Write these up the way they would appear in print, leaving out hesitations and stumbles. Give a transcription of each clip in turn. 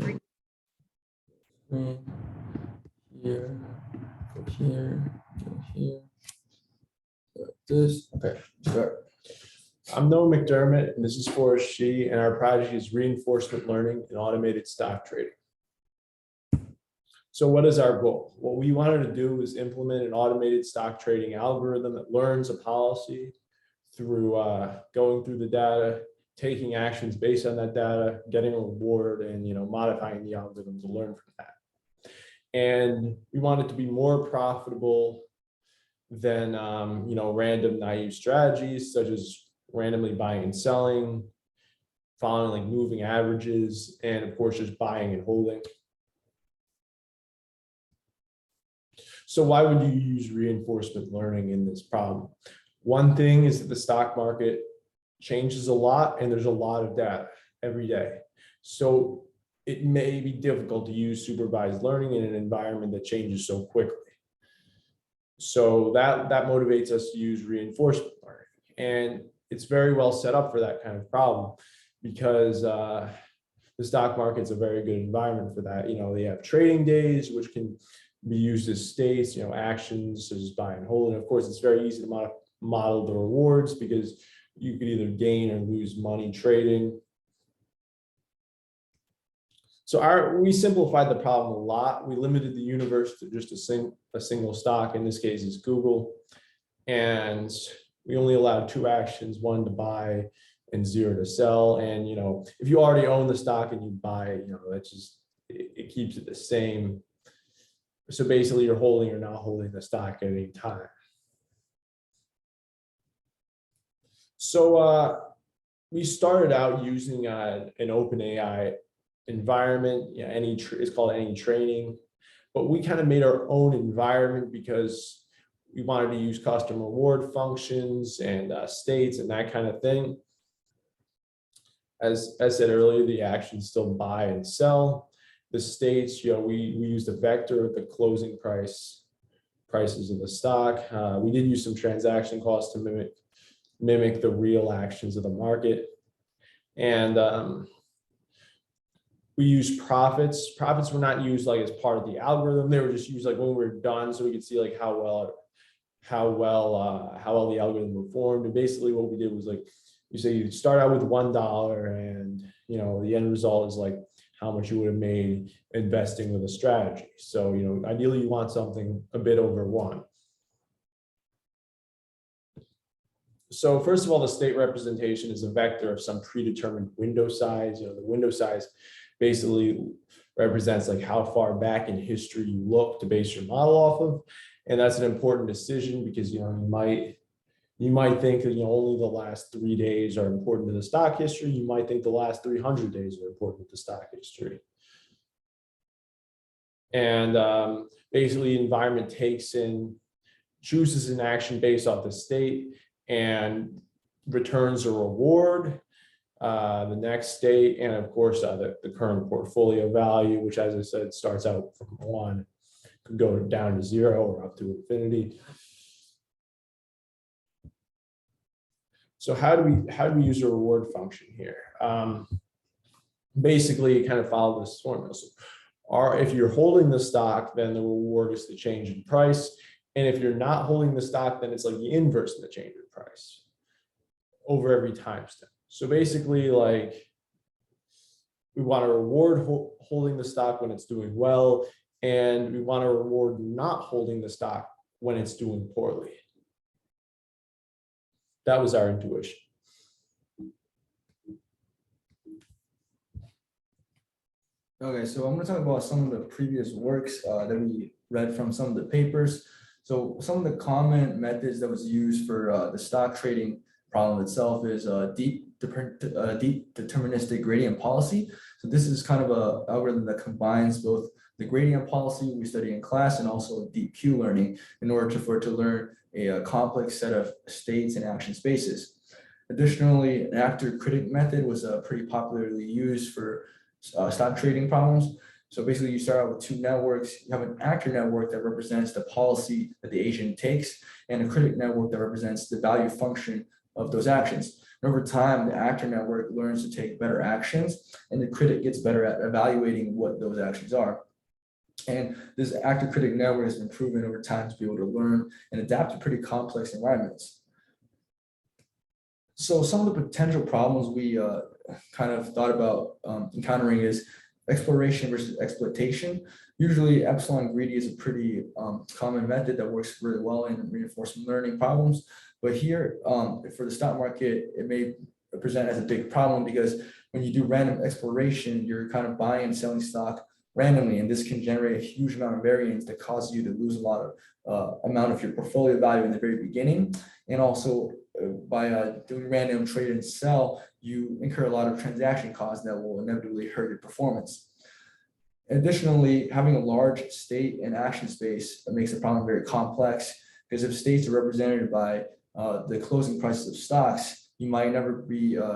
Here, go here, go here. This, okay, start. I'm Noah McDermott, and this is Forrest Shi, and our project is reinforcement learning and automated stock trading. So what is our goal? What we wanted to do is implement an automated stock trading algorithm that learns a policy through going through the data, taking actions based on that data, getting a reward, and modifying the algorithm to learn from that. And we want it to be more profitable than random naive strategies such as randomly buying and selling, following like moving averages, and of course just buying and holding. So why would you use reinforcement learning in this problem? One thing is that the stock market changes a lot and there's a lot of data every day. So it may be difficult to use supervised learning in an environment that changes so quickly. So that motivates us to use reinforcement learning. And it's very well set up for that kind of problem because the stock market's a very good environment for that. They have trading days, which can be used as states, actions such as buy and hold. And of course, it's very easy to model the rewards because you could either gain or lose money trading. So we simplified the problem a lot. We limited the universe to just a single stock. In this case, it's Google. And we only allowed 2 actions, 1 to buy and 0 to sell. And, if you already own the stock and you buy it, that's just, it keeps it the same. So basically you're holding or not holding the stock at any time. So we started out using an OpenAI environment. It's called AnyTraining, but we kind of made our own environment because we wanted to use custom reward functions and states and that kind of thing. As I said earlier, the actions still buy and sell. The states, we used a vector of the closing prices of the stock. We did use some transaction costs to mimic the real actions of the market. And we used profits. Profits were not used like as part of the algorithm. They were just used like when we were done, so we could see like how well the algorithm performed. And basically what we did was like, you start out with $1 and the end result is like how much you would have made investing with a strategy. So ideally you want something a bit over 1. So first of all, the state representation is a vector of some predetermined window size. The window size basically represents like how far back in history you look to base your model off of. And that's an important decision because you might think that only the last 3 days are important to the stock history. You might think the last 300 days are important to the stock history. And basically, the environment chooses an action based off the state and returns a reward, the next state, and of course, the current portfolio value, which, as I said, starts out from 1, could go down to 0 or up to infinity. So how do we use a reward function here? Basically, you kind of follow this formula. So if you're holding the stock, then the reward is the change in price. And if you're not holding the stock, then it's like the inverse of the change in price over every time step. So basically, like we want to reward holding the stock when it's doing well, and we want to reward not holding the stock when it's doing poorly. That was our intuition. Okay, so I'm going to talk about some of the previous works that we read from some of the papers. So some of the common methods that was used for the stock trading problem itself is deep deterministic gradient policy. So this is kind of an algorithm that combines both the gradient policy we study in class and also deep Q learning in order for it to learn a complex set of states and action spaces. Additionally, an actor-critic method was pretty popularly used for stock trading problems. So basically you start out with 2 networks. You have an actor network that represents the policy that the agent takes and a critic network that represents the value function of those actions. And over time, the actor network learns to take better actions, and the critic gets better at evaluating what those actions are. And this actor critic network has been proven over time to be able to learn and adapt to pretty complex environments. So some of the potential problems we kind of thought about encountering is exploration versus exploitation. Usually epsilon greedy is a pretty common method that works really well in reinforcement learning problems. But here for the stock market, it may present as a big problem because when you do random exploration, you're kind of buying and selling stock randomly, and this can generate a huge amount of variance that causes you to lose a lot of amount of your portfolio value in the very beginning. And also by doing random trade and sell, you incur a lot of transaction costs that will inevitably hurt your performance. Additionally, having a large state and action space makes the problem very complex, because if states are represented by the closing prices of stocks, you might never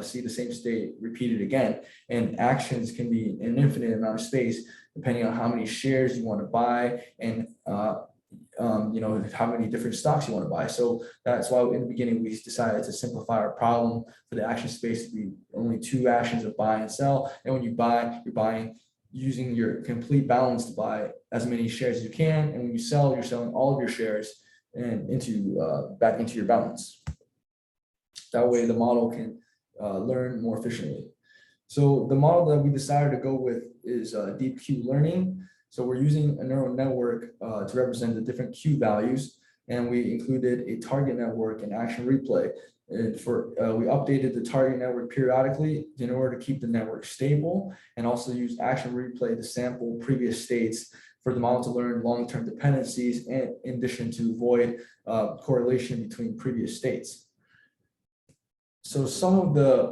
see the same state repeated again. And actions can be an infinite amount of space, depending on how many shares you want to buy and how many different stocks you want to buy. So that's why in the beginning we decided to simplify our problem for the action space to be only 2 actions of buy and sell. And when you buy, you're buying using your complete balance to buy as many shares as you can. And when you sell, you're selling all of your shares and back into your balance. That way the model can learn more efficiently. So the model that we decided to go with is deep Q learning. So we're using a neural network to represent the different Q values, and we included a target network and action replay. And we updated the target network periodically in order to keep the network stable, and also use action replay to sample previous states for the model to learn long-term dependencies, and in addition to avoid correlation between previous states. So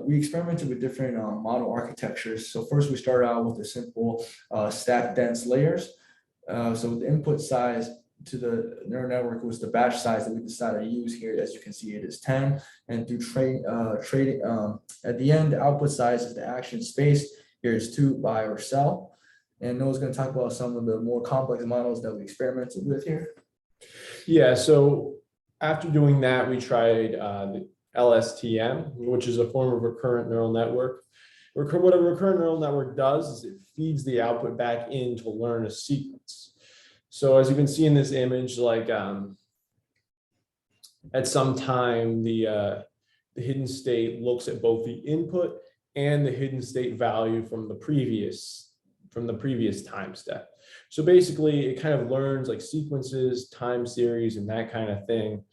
we experimented with different model architectures. So first we started out with a simple stack dense layers. So the input size to the neural network was the batch size that we decided to use here. As you can see, it is 10. And through trading, at the end, the output size is the action space. Here is to buy or sell. And Noah's going to talk about some of the more complex models that we experimented with here. Yeah, so after doing that, we tried the LSTM, which is a form of recurrent neural network. What a recurrent neural network does is it feeds the output back in to learn a sequence. So as you can see in this image, like at some time, the hidden state looks at both the input and the hidden state value from the previous time step. So basically, it kind of learns like sequences, time series, and that kind of thing.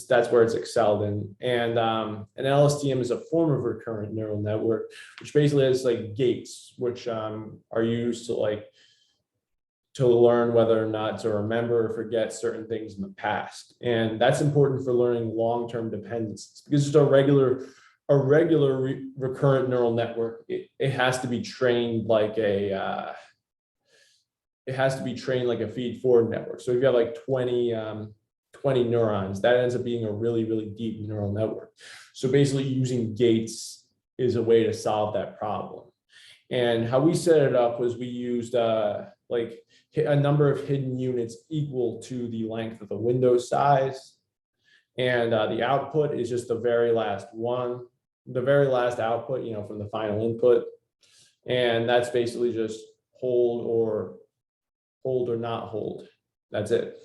That's where it's excelled in. And an LSTM is a form of recurrent neural network, which basically has like gates, which are used to learn whether or not to remember or forget certain things in the past. And that's important for learning long-term dependencies, because just a regular recurrent neural network, it has to be trained like a feed-forward network. So if you have like 20 neurons, that ends up being a really, really deep neural network. So basically using gates is a way to solve that problem. And how we set it up was we used like a number of hidden units equal to the length of the window size. And the output is just the very last one, the very last output, from the final input. And that's basically just hold or not hold. That's it.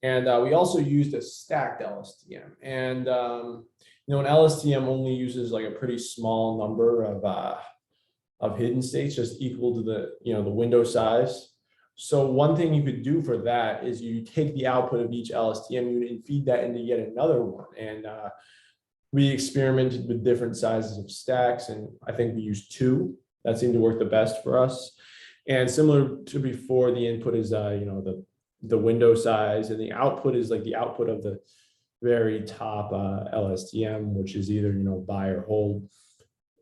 And we also used a stacked LSTM. And an LSTM only uses like a pretty small number of hidden states, just equal to the window size. So one thing you could do for that is you take the output of each LSTM unit and feed that into yet another one. And we experimented with different sizes of stacks, and I think we used 2. That seemed to work the best for us. And similar to before, the input is the window size, and the output is like the output of the very top LSTM, which is either buy or hold,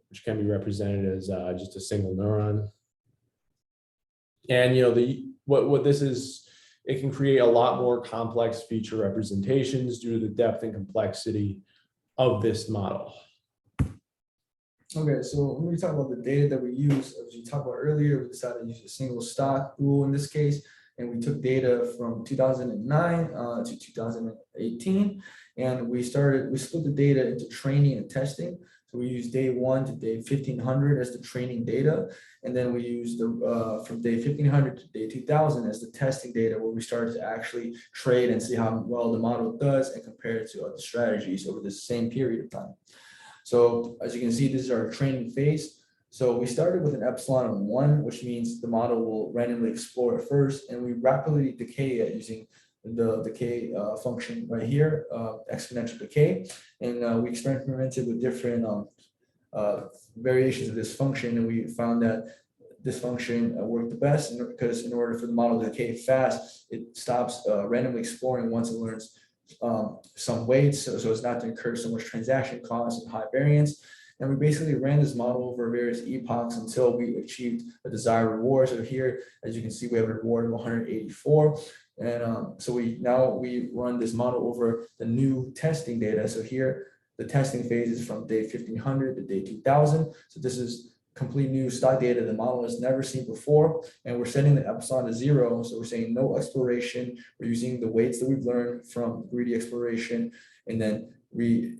which can be represented as just a single neuron. And what this is, it can create a lot more complex feature representations due to the depth and complexity of this model. Okay, so when we talk about the data that we use, as we talked about earlier, we decided to use a single stock rule in this case. and we took data from 2009 to 2018, and we split the data into training and testing. So we used day 1 to day 1500 as the training data, and then we used from day 1500 to day 2000 as the testing data, where we started to actually trade and see how well the model does and compare it to other strategies over the same period of time. So as you can see, this is our training phase. So we started with an epsilon of 1, which means the model will randomly explore it first, and we rapidly decay it using the decay function right here, exponential decay. And we experimented with different variations of this function, and we found that this function worked the best because in order for the model to decay fast, it stops randomly exploring once it learns some weights, so as not to incur so much transaction costs and high variance. And we basically ran this model over various epochs until we achieved a desired reward. So here, as you can see, we have a reward of 184. And so we run this model over the new testing data. So here, the testing phase is from day 1500 to day 2000. So this is complete new stock data the model has never seen before. And we're setting the epsilon to 0. So we're saying no exploration. We're using the weights that we've learned from greedy exploration. And then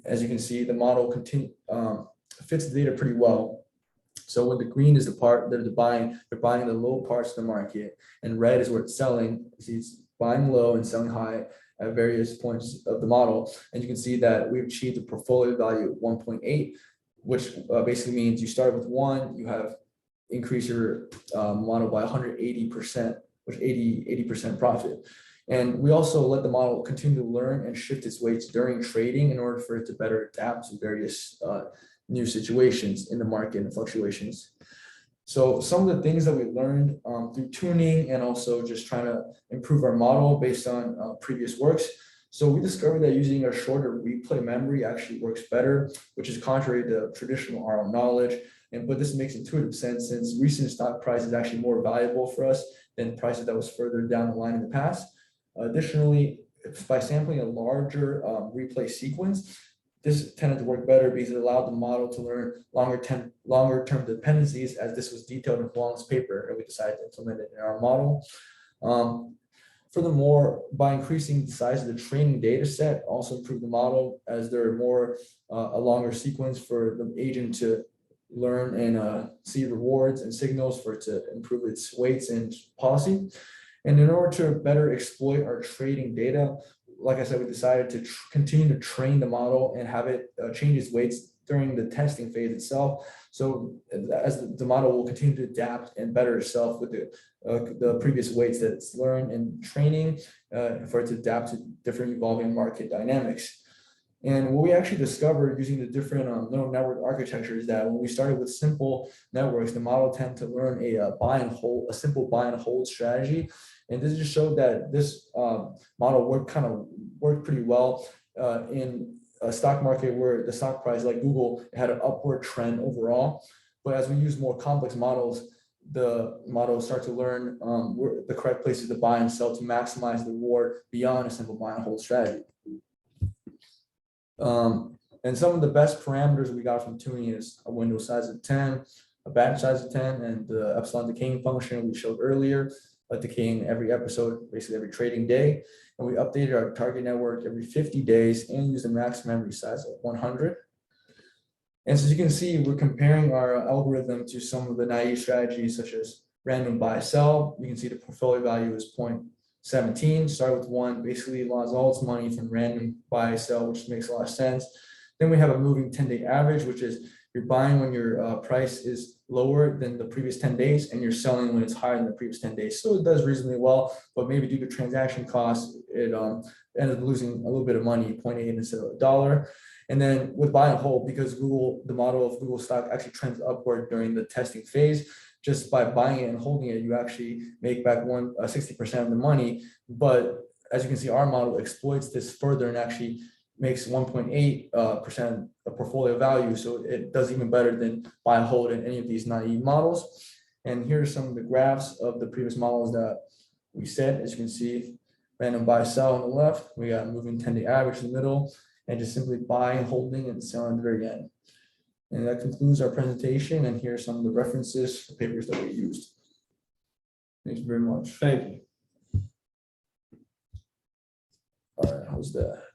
as you can see, the model fits the data pretty well. So when the green is the part that they're buying the low parts of the market, and red is where it's selling. It's buying low and selling high at various points of the model. And you can see that we've achieved a portfolio value of 1.8, which basically means you start with 1, you have increased your model by 180%, which 80% profit. And we also let the model continue to learn and shift its weights during trading in order for it to better adapt to various new situations in the market and fluctuations. So some of the things that we learned through tuning and also just trying to improve our model based on previous works. So we discovered that using a shorter replay memory actually works better, which is contrary to traditional RL knowledge. But this makes intuitive sense since recent stock price is actually more valuable for us than prices that was further down the line in the past. Additionally, by sampling a larger replay sequence, this tended to work better because it allowed the model to learn longer term dependencies, as this was detailed in Huang's paper, and we decided to implement it in our model. Furthermore, by increasing the size of the training data set, also improved the model, as there are more a longer sequence for the agent to learn and see rewards and signals for it to improve its weights and policy. And in order to better exploit our trading data, like I said, we decided to continue to train the model and have it change its weights during the testing phase itself. So as the model will continue to adapt and better itself with the previous weights that it's learned in training for it to adapt to different evolving market dynamics. And what we actually discovered using the different neural network architecture is that when we started with simple networks, the model tend to learn a simple buy and hold strategy. And this just showed that this model worked pretty well in a stock market where the stock price, like Google, had an upward trend overall. But as we use more complex models, the models start to learn where the correct places to buy and sell to maximize the reward beyond a simple buy and hold strategy. And some of the best parameters we got from tuning is a window size of 10, a batch size of 10, and the epsilon decaying function we showed earlier, decaying every episode, basically every trading day. And we updated our target network every 50 days and used a max memory size of 100. And so as you can see, we're comparing our algorithm to some of the naive strategies such as random buy sell. You can see the portfolio value is 0.17, start with 1, basically lost all its money from random buy sell, which makes a lot of sense. Then we have a moving 10-day average, which is you're buying when your price is lower than the previous 10 days and you're selling when it's higher than the previous 10 days. So it does reasonably well, but maybe due to transaction costs, it ended up losing a little bit of money, 0.8 instead of $1. And then with buy and hold, because the model of Google stock actually trends upward during the testing phase, just by buying it and holding it, you actually make back 60% of the money. But as you can see, our model exploits this further and actually makes 1.8% of portfolio value. So it does even better than buy and hold in any of these naive models. And here are some of the graphs of the previous models that we set. As you can see, random buy sell on the left, we got moving 10-day average in the middle, and just simply buying, holding, and selling at the very end. And that concludes our presentation. And here are some of the references for papers that we used. Thank you very much. Thank you. was that?